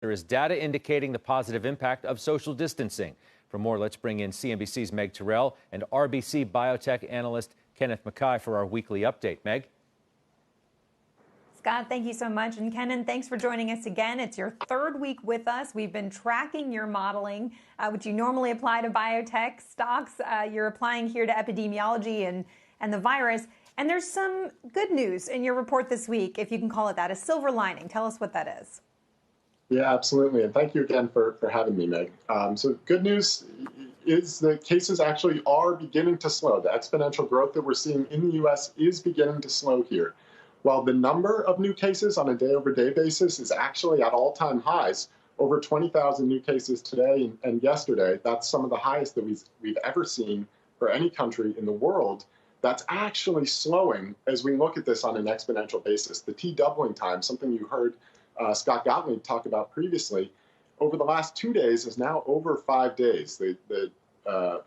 There is data indicating the positive impact of social distancing. For more, let's bring in CNBC's Meg Tirrell and RBC biotech analyst Kenneth MacKay for our weekly update. Meg? Scott, thank you so much. And Kennen, thanks for joining us again. It's your third week with us. We've been tracking your modeling, which you normally apply to biotech stocks. You're applying here to epidemiology and the virus. And there's some good news in your report this week, if you can call it that, a silver lining. Tell us what that is. Yeah, absolutely. And thank you again for having me, Meg. So good news is that cases actually are beginning to slow. The exponential growth that we're seeing in the U.S. is beginning to slow here. While the number of new cases on a day-over-day basis is actually at all-time highs, over 20,000 new cases today and yesterday, that's some of the highest that we've ever seen for any country in the world. That's actually slowing as we look at this on an exponential basis. The T-doubling time, something you heard Scott Gottlieb talked about previously, over the last 2 days is now over 5 days. The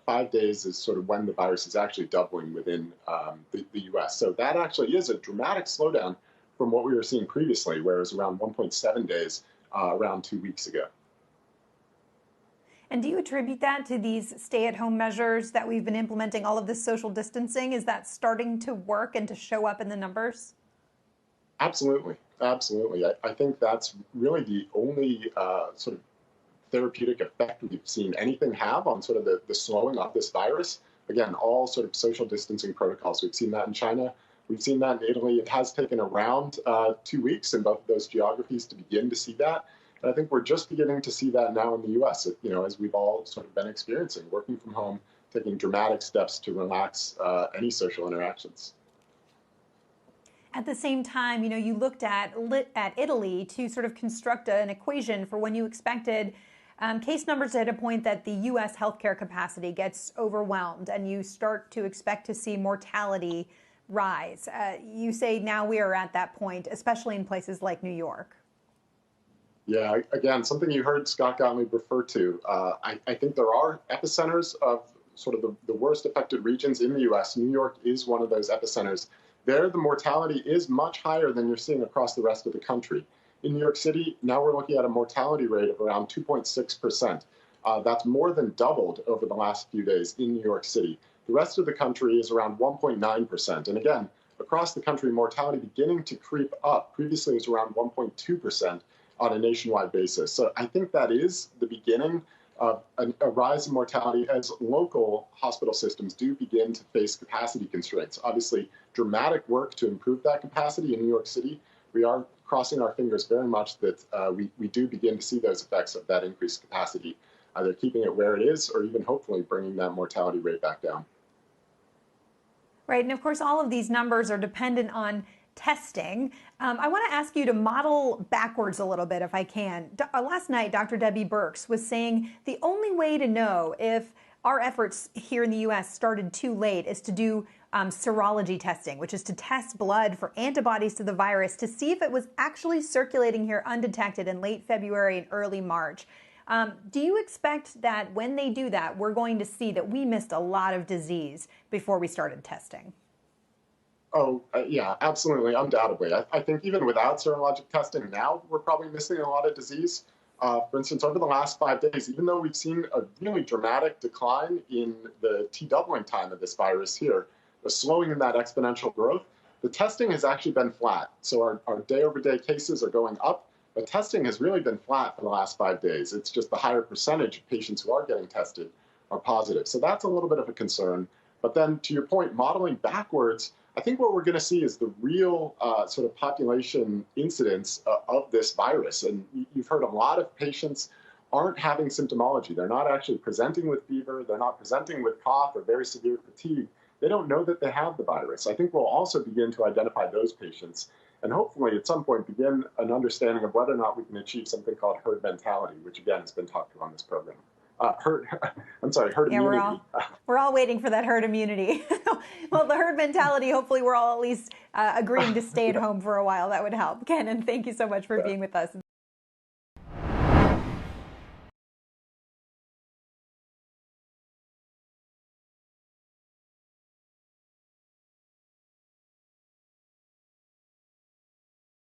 5 days is sort of when the virus is actually doubling within the U.S. So that actually is a dramatic slowdown from what we were seeing previously, where it was around 1.7 days around 2 weeks ago. And do you attribute that to these stay-at-home measures that we've been implementing, all of this social distancing? Is that starting to work and to show up in the numbers? Absolutely. Absolutely. I think that's really the only sort of therapeutic effect we've seen anything have on sort of the slowing of this virus. Again, all sort of social distancing protocols. We've seen that in China. We've seen that in Italy. It has taken around 2 weeks in both of those geographies to begin to see that. And I think we're just beginning to see that now in the U.S., as we've all sort of been experiencing, working from home, taking dramatic steps to relax any social interactions. At the same time, you looked at Italy to sort of construct an equation for when you expected case numbers at a point that the U.S. healthcare capacity gets overwhelmed and you start to expect to see mortality rise. You say now we are at that point, especially in places like New York. Yeah, again, something you heard Scott Gottlieb refer to. I think there are epicenters of sort of the worst affected regions in the U.S. New York is one of those epicenters. There, the mortality is much higher than you're seeing across the rest of the country. In New York City, now we're looking at a mortality rate of around 2.6%. That's more than doubled over the last few days in New York City. The rest of the country is around 1.9%. And again, across the country, mortality beginning to creep up. Previously, it was around 1.2% on a nationwide basis. So I think that is the beginning of a rise in mortality as local hospital systems do begin to face capacity constraints. Obviously, dramatic work to improve that capacity in New York City. We are crossing our fingers very much that we do begin to see those effects of that increased capacity, either keeping it where it is or even hopefully bringing that mortality rate back down. Right, and of course, all of these numbers are dependent on testing. I want to ask you to model backwards a little bit, if I can. Last night, Dr. Debbie Birx was saying the only way to know if our efforts here in the U.S. started too late is to do serology testing, which is to test blood for antibodies to the virus to see if it was actually circulating here undetected in late February and early March. Do you expect that when they do that, we're going to see that we missed a lot of disease before we started testing? Oh, yeah, absolutely, undoubtedly. I think even without serologic testing now, we're probably missing a lot of disease. For instance, over the last 5 days, even though we've seen a really dramatic decline in the T-doubling time of this virus here, a slowing in that exponential growth, the testing has actually been flat. So our day-over-day cases are going up, but testing has really been flat for the last 5 days. It's just the higher percentage of patients who are getting tested are positive. So that's a little bit of a concern. But then to your point, modeling backwards, I think what we're going to see is the real sort of population incidence of this virus. And you've heard a lot of patients aren't having symptomology. They're not actually presenting with fever. They're not presenting with cough or very severe fatigue. They don't know that they have the virus. I think we'll also begin to identify those patients and hopefully at some point begin an understanding of whether or not we can achieve something called herd mentality, which again has been talked about on this program. Herd immunity. We're all waiting for that herd immunity. Well, the herd mentality, hopefully we're all at least agreeing to stay at home for a while. That would help. Kennen, thank you so much for being with us.